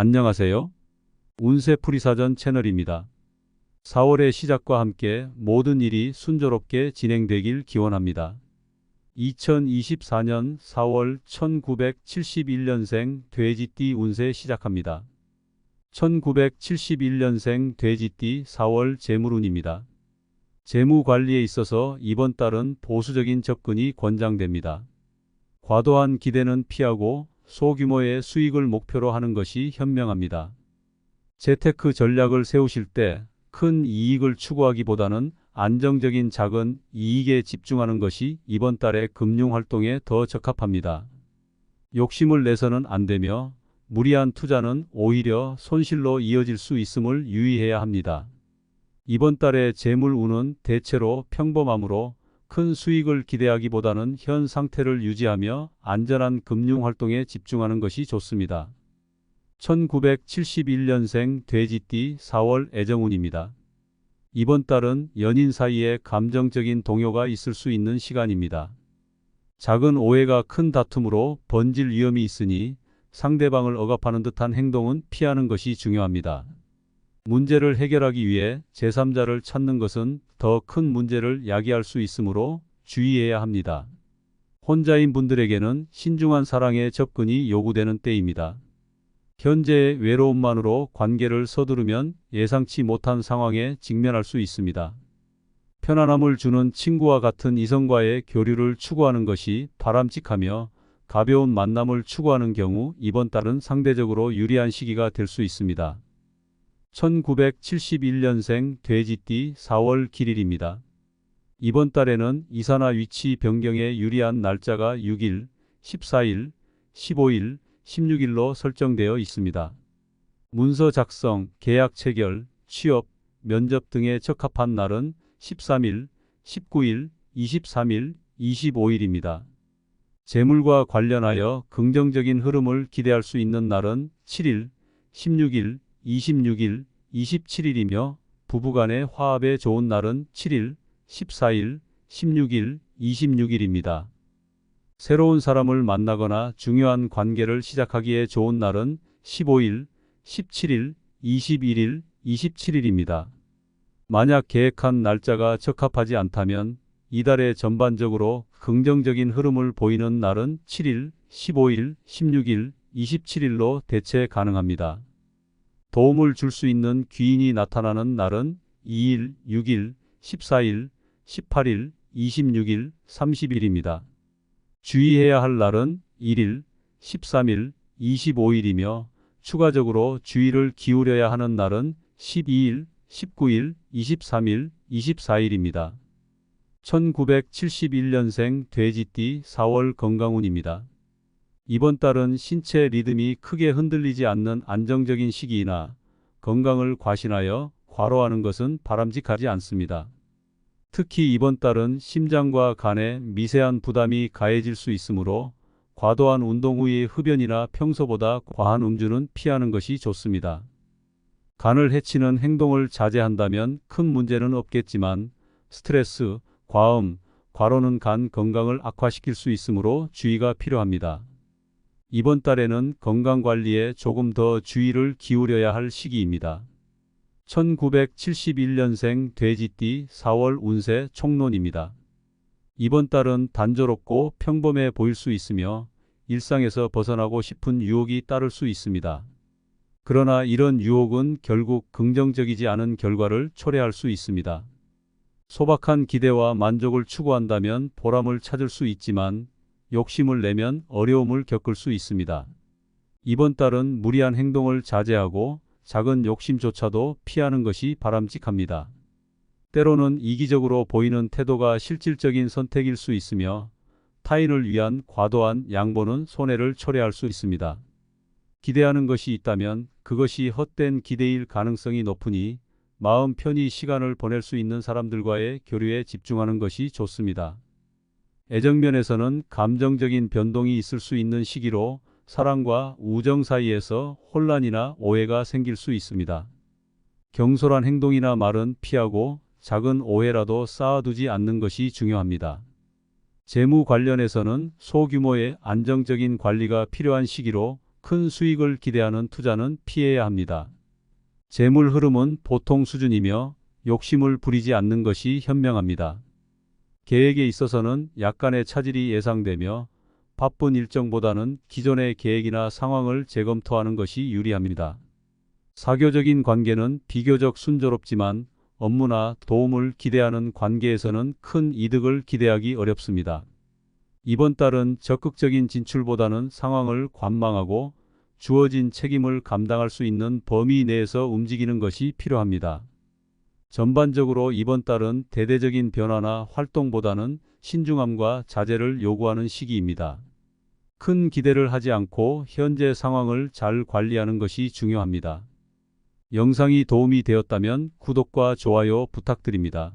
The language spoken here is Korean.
안녕하세요. 운세풀이사전 채널입니다. 4월의 시작과 함께 모든 일이 순조롭게 진행되길 기원합니다. 2024년 4월 1971년생 돼지띠 운세 시작합니다. 1971년생 돼지띠 4월 재물운입니다. 재무 관리에 있어서 이번 달은 보수적인 접근이 권장됩니다. 과도한 기대는 피하고 소규모의 수익을 목표로 하는 것이 현명합니다. 재테크 전략을 세우실 때 큰 이익을 추구하기보다는 안정적인 작은 이익에 집중하는 것이 이번 달의 금융활동에 더 적합합니다. 욕심을 내서는 안 되며 무리한 투자는 오히려 손실로 이어질 수 있음을 유의해야 합니다. 이번 달의 재물운은 대체로 평범하므로 큰 수익을 기대하기보다는 현 상태를 유지하며 안전한 금융활동에 집중하는 것이 좋습니다. 1971년생 돼지띠 4월 애정운입니다. 이번 달은 연인 사이에 감정적인 동요가 있을 수 있는 시간입니다. 작은 오해가 큰 다툼으로 번질 위험이 있으니 상대방을 억압하는 듯한 행동은 피하는 것이 중요합니다. 문제를 해결하기 위해 제3자를 찾는 것은 더 큰 문제를 야기할 수 있으므로 주의해야 합니다. 혼자인 분들에게는 신중한 사랑의 접근이 요구되는 때입니다. 현재의 외로움만으로 관계를 서두르면 예상치 못한 상황에 직면할 수 있습니다. 편안함을 주는 친구와 같은 이성과의 교류를 추구하는 것이 바람직하며 가벼운 만남을 추구하는 경우 이번 달은 상대적으로 유리한 시기가 될 수 있습니다. 1971년생 돼지띠 4월 길일입니다. 이번 달에는 이사나 위치 변경에 유리한 날짜가 6일, 14일, 15일, 16일로 설정되어 있습니다. 문서 작성, 계약 체결, 취업, 면접 등에 적합한 날은 13일, 19일, 23일, 25일입니다. 재물과 관련하여 긍정적인 흐름을 기대할 수 있는 날은 7일, 16일, 26일, 27일이며 부부간의 화합에 좋은 날은 7일, 14일, 16일, 26일입니다. 새로운 사람을 만나거나 중요한 관계를 시작하기에 좋은 날은 15일, 17일, 21일, 27일입니다. 만약 계획한 날짜가 적합하지 않다면 이달에 전반적으로 긍정적인 흐름을 보이는 날은 7일, 15일, 16일, 27일로 대체 가능합니다. 도움을 줄 수 있는 귀인이 나타나는 날은 2일, 6일, 14일, 18일, 26일, 30일입니다. 주의해야 할 날은 1일, 13일, 25일이며 추가적으로 주의를 기울여야 하는 날은 12일, 19일, 23일, 24일입니다. 1971년생 돼지띠 4월 건강운입니다. 이번 달은 신체 리듬이 크게 흔들리지 않는 안정적인 시기이나 건강을 과신하여 과로하는 것은 바람직하지 않습니다. 특히 이번 달은 심장과 간에 미세한 부담이 가해질 수 있으므로 과도한 운동 후의 흡연이나 평소보다 과한 음주는 피하는 것이 좋습니다. 간을 해치는 행동을 자제한다면 큰 문제는 없겠지만 스트레스, 과음, 과로는 간 건강을 악화시킬 수 있으므로 주의가 필요합니다. 이번 달에는 건강관리에 조금 더 주의를 기울여야 할 시기입니다. 1971년생 돼지띠 4월 운세 총론입니다. 이번 달은 단조롭고 평범해 보일 수 있으며 일상에서 벗어나고 싶은 유혹이 따를 수 있습니다. 그러나 이런 유혹은 결국 긍정적이지 않은 결과를 초래할 수 있습니다. 소박한 기대와 만족을 추구한다면 보람을 찾을 수 있지만 욕심을 내면 어려움을 겪을 수 있습니다. 이번 달은 무리한 행동을 자제하고 작은 욕심조차도 피하는 것이 바람직합니다. 때로는 이기적으로 보이는 태도가 실질적인 선택일 수 있으며 타인을 위한 과도한 양보는 손해를 초래할 수 있습니다. 기대하는 것이 있다면 그것이 헛된 기대일 가능성이 높으니 마음 편히 시간을 보낼 수 있는 사람들과의 교류에 집중하는 것이 좋습니다. 애정면에서는 감정적인 변동이 있을 수 있는 시기로 사랑과 우정 사이에서 혼란이나 오해가 생길 수 있습니다. 경솔한 행동이나 말은 피하고 작은 오해라도 쌓아두지 않는 것이 중요합니다. 재무 관련해서는 소규모의 안정적인 관리가 필요한 시기로 큰 수익을 기대하는 투자는 피해야 합니다. 재물 흐름은 보통 수준이며 욕심을 부리지 않는 것이 현명합니다. 계획에 있어서는 약간의 차질이 예상되며 바쁜 일정보다는 기존의 계획이나 상황을 재검토하는 것이 유리합니다. 사교적인 관계는 비교적 순조롭지만 업무나 도움을 기대하는 관계에서는 큰 이득을 기대하기 어렵습니다. 이번 달은 적극적인 진출보다는 상황을 관망하고 주어진 책임을 감당할 수 있는 범위 내에서 움직이는 것이 필요합니다. 전반적으로 이번 달은 대대적인 변화나 활동보다는 신중함과 자제를 요구하는 시기입니다. 큰 기대를 하지 않고 현재 상황을 잘 관리하는 것이 중요합니다. 영상이 도움이 되었다면 구독과 좋아요 부탁드립니다.